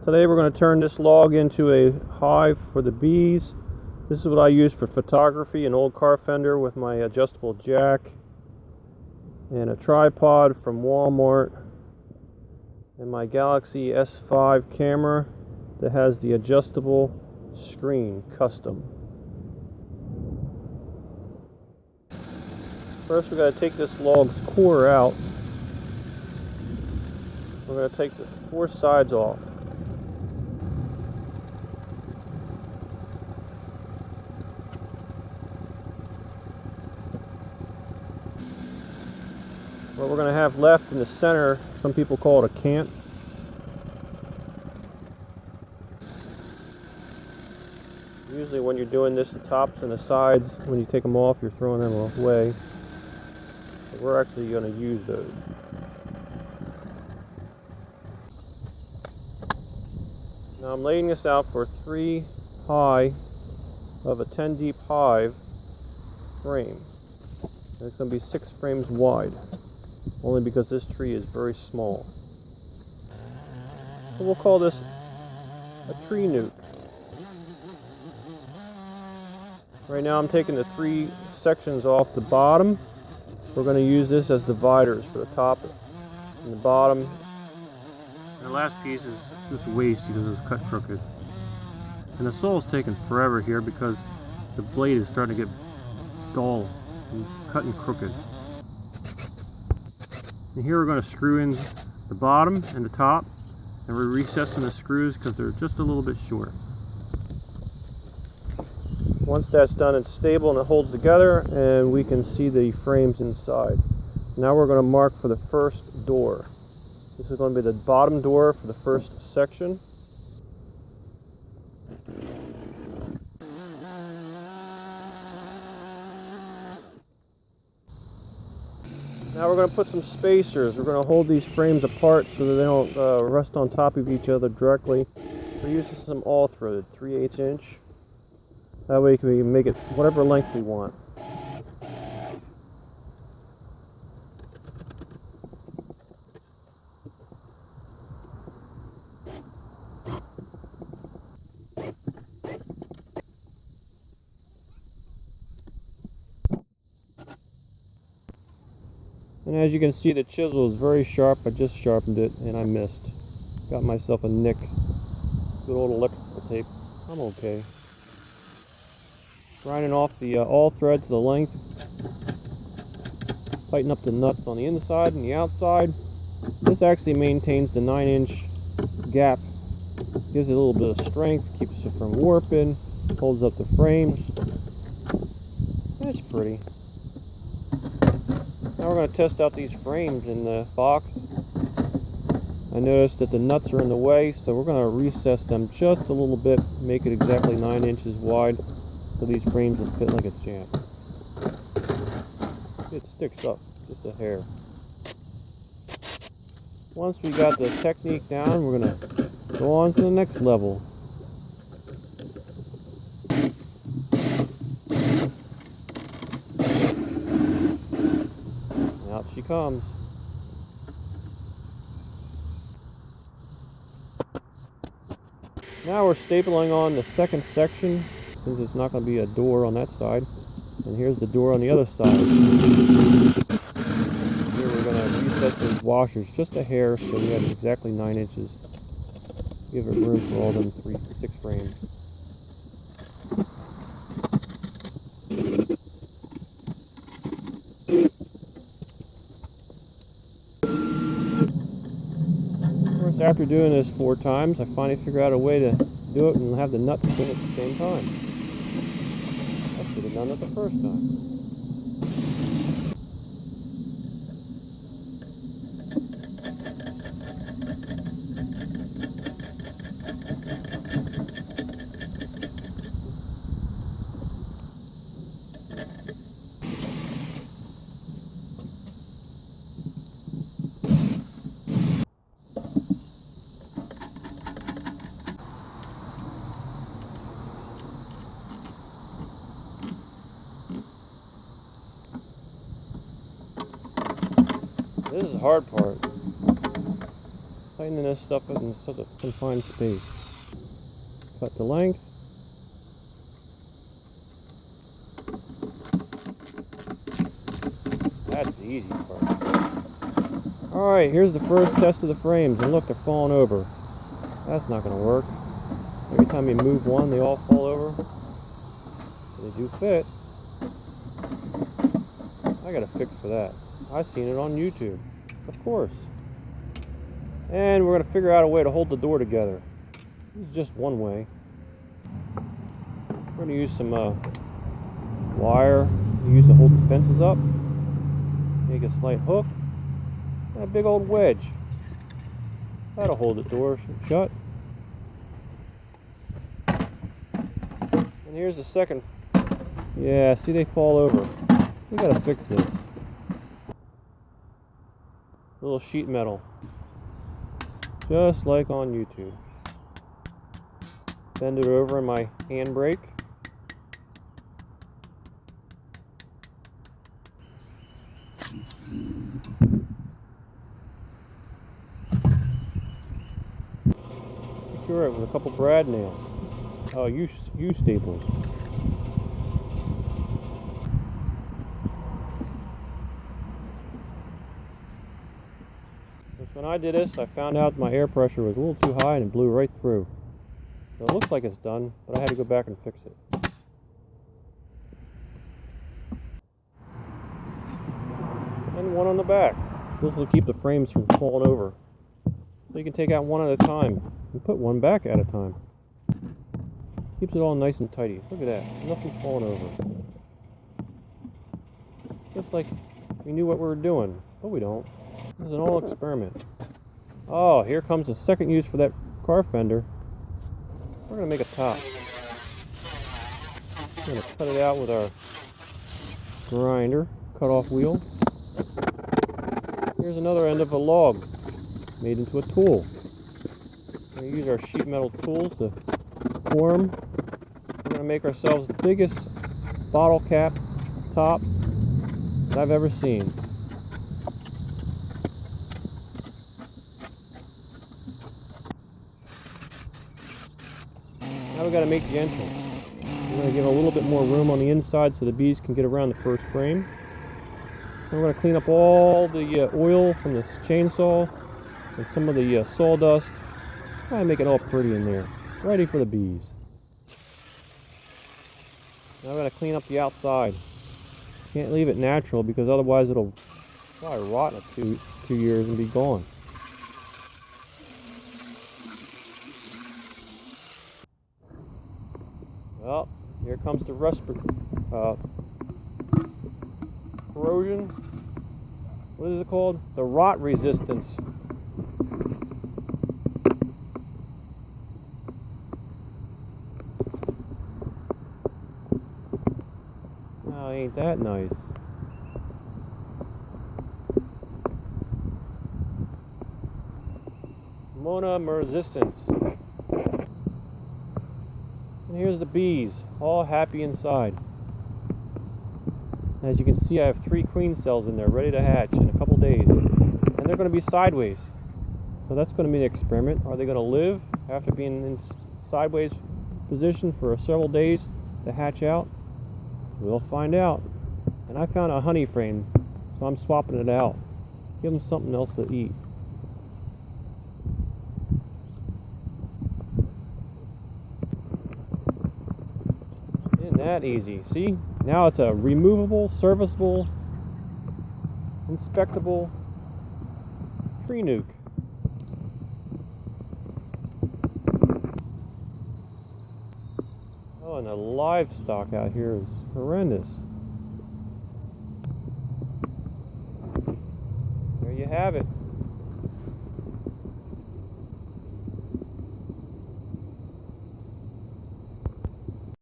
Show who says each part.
Speaker 1: Today we're going to turn this log into a hive for the bees. This is what I use for photography, an old car fender with my adjustable jack and a tripod from Walmart and my Galaxy S5 camera that has the adjustable screen custom. First we got to take this log's core out. We're going to take the 4 sides off. What we're going to have left in the center, some people call it a cant. Usually when you're doing this, the tops and the sides, when you take them off, you're throwing them away. But we're actually going to use those. Now I'm laying this out for 3 high of a 10 deep hive frame. And it's going to be 6 frames wide, only because this tree is very small. So we'll call this a tree nuke. Right now I'm taking the 3 sections off the bottom. We're going to use this as dividers for the top and the bottom. And the last piece is just waste because it was cut crooked. And the saw's taking forever here because the blade is starting to get dull and cutting crooked. And here we're going to screw in the bottom and the top, and we're recessing the screws because they're just a little bit short. Once that's done, it's stable and it holds together, and we can see the frames inside. Now we're going to mark for the first door. This is going to be the bottom door for the first section. Now we're going to put some spacers. We're going to hold these frames apart so that they don't rest on top of each other directly. We're using some all-threaded, 3/8 inch. That way we can make it whatever length we want. And as you can see, the chisel is very sharp. I just sharpened it and I missed. Got myself a nick. Good old electrical tape. I'm okay. Grinding off the all thread to the length. Tighten up the nuts on the inside and the outside. This actually maintains the 9-inch gap. Gives it a little bit of strength, keeps it from warping, holds up the frames. It's pretty. Now we're going to test out these frames in the box. I noticed that the nuts are in the way, so we're going to recess them just a little bit, make it exactly 9 inches wide, so these frames will fit like a champ. It sticks up just a hair. Once we got the technique down, we're going to go on to the next level. Out she comes. Now we're stapling on the second section, since it's not going to be a door on that side. And here's the door on the other side. Here we're going to recess those washers just a hair so we have exactly 9 inches. Give it room for all them 6 frames. After doing this 4 times, I finally figured out a way to do it and have the nuts spin at the same time. I should have done it the first time. This is the hard part. tightening this stuff in such a confined space. Cut the length. That's the easy part. Alright, here's the first test of the frames, and look, they're falling over. That's not going to work. Every time you move one, they all fall over. They do fit. I got a fix for that. I've seen it on YouTube. Of course. And we're going to figure out a way to hold the door together. This is just one way. We're going to use some wire to use to hold the fences up. Make a slight hook. And a big old wedge. That'll hold the door shut. And here's the second. Yeah, see, they fall over. We gotta fix this. Little sheet metal. Just like on YouTube. Bend it over in my handbrake. Secure it with a couple brad nails. Oh, U staples. When I did this, I found out my air pressure was a little too high and it blew right through. So it looks like it's done, but I had to go back and fix it. And one on the back. This will keep the frames from falling over. So you can take out one at a time and put one back at a time. Keeps it all nice and tidy. Look at that. Nothing falling over. Just like we knew what we were doing, but we don't. This is an old experiment. Oh, here comes the second use for that car fender. We're going to make a top. We're going to cut it out with our grinder, cut-off wheel. Here's another end of a log made into a tool. We're going to use our sheet metal tools to form. We're going to make ourselves the biggest bottle cap top that I've ever seen. Now we got to make the entrance. We're going to give a little bit more room on the inside so the bees can get around the first frame. And we're going to clean up all the oil from this chainsaw and some of the sawdust. Try and make it all pretty in there, ready for the bees. Now we're going to clean up the outside. Can't leave it natural because otherwise it'll probably rot in two years and be gone. Well, here comes the corrosion. What is it called? The rot resistance. Oh, ain't that nice? Mona resistance. And here's the bees, all happy inside. As you can see, I have 3 queen cells in there ready to hatch in a couple days. And they're going to be sideways. So that's going to be an experiment. Are they going to live after being in sideways position for several days to hatch out? We'll find out. And I found a honey frame, so I'm swapping it out. Give them something else to eat. That easy. See? Now it's a removable, serviceable, inspectable tree nuke. Oh, and the livestock out here is horrendous. There you have it.